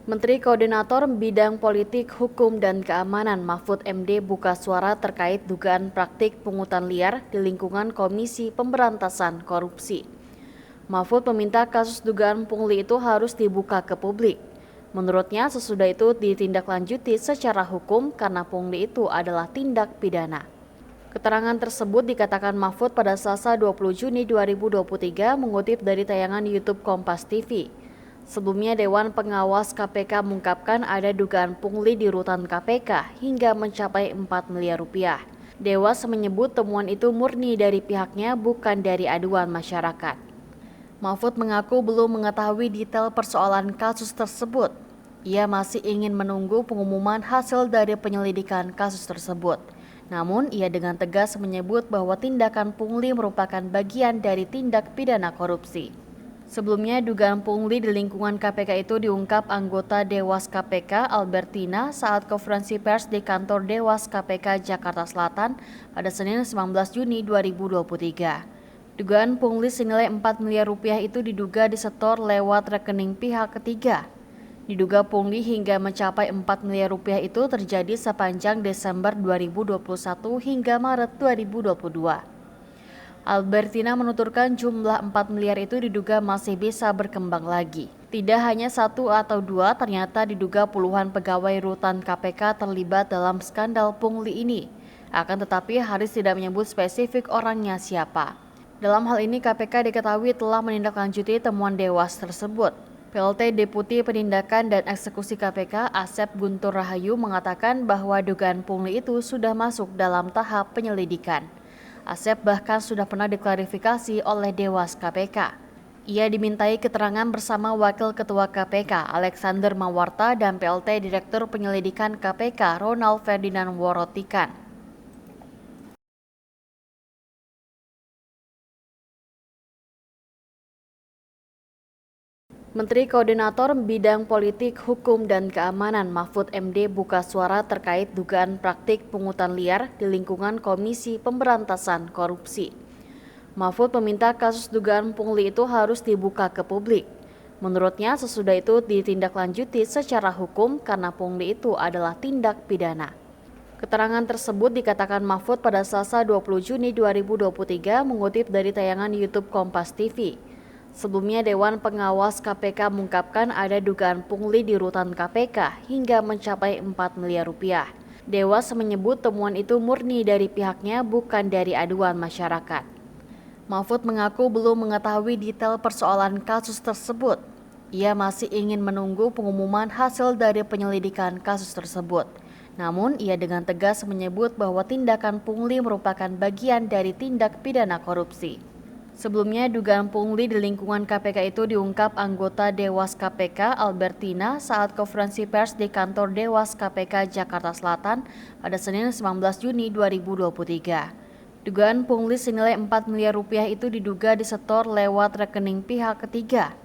Menteri Koordinator Bidang Politik, Hukum, dan Keamanan Mahfud MD buka suara terkait dugaan praktik pungutan liar di lingkungan Komisi Pemberantasan Korupsi. Mahfud meminta kasus dugaan pungli itu harus dibuka ke publik. Menurutnya sesudah itu ditindaklanjuti secara hukum karena pungli itu adalah tindak pidana. Keterangan tersebut dikatakan Mahfud pada Selasa 20 Juni 2023 mengutip dari tayangan YouTube Kompas TV. Sebelumnya Dewan Pengawas KPK mengungkapkan ada dugaan pungli di rutan KPK hingga mencapai 4 miliar rupiah. Dewas menyebut temuan itu murni dari pihaknya bukan dari aduan masyarakat. Mahfud mengaku belum mengetahui detail persoalan kasus tersebut. Ia masih ingin menunggu pengumuman hasil dari penyelidikan kasus tersebut. Namun, ia dengan tegas menyebut bahwa tindakan pungli merupakan bagian dari tindak pidana korupsi. Sebelumnya, dugaan pungli di lingkungan KPK itu diungkap anggota Dewas KPK Albertina saat konferensi pers di kantor Dewas KPK Jakarta Selatan pada Senin 19 Juni 2023. Dugaan pungli senilai 4 miliar rupiah itu diduga disetor lewat rekening pihak ketiga. Diduga pungli hingga mencapai 4 miliar rupiah itu terjadi sepanjang Desember 2021 hingga Maret 2022. Albertina menuturkan jumlah 4 miliar itu diduga masih bisa berkembang lagi. Tidak hanya satu atau dua, ternyata diduga puluhan pegawai rutan KPK terlibat dalam skandal pungli ini. Akan tetapi Haris tidak menyebut spesifik orangnya siapa. Dalam hal ini KPK diketahui telah menindaklanjuti temuan Dewas tersebut. PLT Deputi Penindakan dan Eksekusi KPK Asep Guntur Rahayu mengatakan bahwa dugaan pungli itu sudah masuk dalam tahap penyelidikan. Asep bahkan sudah pernah diklarifikasi oleh Dewas KPK. Ia dimintai keterangan bersama Wakil Ketua KPK Alexander Mawarta dan PLT Direktur Penyelidikan KPK Ronald Ferdinand Worotikan. Menteri Koordinator Bidang Politik, Hukum, dan Keamanan Mahfud MD buka suara terkait dugaan praktik pungutan liar di lingkungan Komisi Pemberantasan Korupsi. Mahfud meminta kasus dugaan pungli itu harus dibuka ke publik. Menurutnya sesudah itu ditindaklanjuti secara hukum karena pungli itu adalah tindak pidana. Keterangan tersebut dikatakan Mahfud pada Selasa 20 Juni 2023 mengutip dari tayangan YouTube Kompas TV. Sebelumnya Dewan Pengawas KPK mengungkapkan ada dugaan pungli di rutan KPK hingga mencapai 4 miliar rupiah. Dewas menyebut temuan itu murni dari pihaknya bukan dari aduan masyarakat. Mahfud mengaku belum mengetahui detail persoalan kasus tersebut. Ia masih ingin menunggu pengumuman hasil dari penyelidikan kasus tersebut. Namun, ia dengan tegas menyebut bahwa tindakan pungli merupakan bagian dari tindak pidana korupsi. Sebelumnya, dugaan pungli di lingkungan KPK itu diungkap anggota Dewas KPK Albertina saat konferensi pers di kantor Dewas KPK Jakarta Selatan pada Senin 19 Juni 2023. Dugaan pungli senilai 4 miliar rupiah itu diduga disetor lewat rekening pihak ketiga.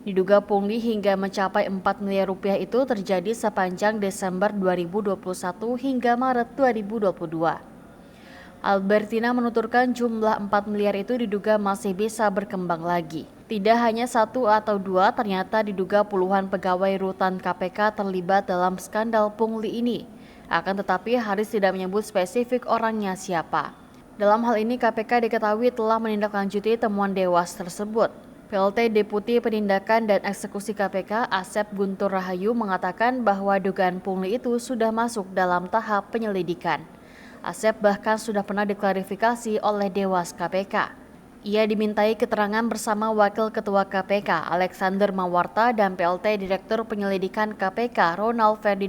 Diduga pungli hingga mencapai 4 miliar rupiah itu terjadi sepanjang Desember 2021 hingga Maret 2022. Albertina menuturkan jumlah 4 miliar itu diduga masih bisa berkembang lagi. Tidak hanya satu atau dua, ternyata diduga puluhan pegawai rutan KPK terlibat dalam skandal pungli ini. Akan tetapi Haris tidak menyebut spesifik orangnya siapa. Dalam hal ini KPK diketahui telah menindaklanjuti temuan Dewas tersebut. PLT Deputi Penindakan dan Eksekusi KPK Asep Guntur Rahayu mengatakan bahwa dugaan pungli itu sudah masuk dalam tahap penyelidikan. Asep bahkan sudah pernah diklarifikasi oleh Dewas KPK. Ia dimintai keterangan bersama Wakil Ketua KPK Alexander Mawarta dan PLT Direktur Penyelidikan KPK Ronald Ferdinand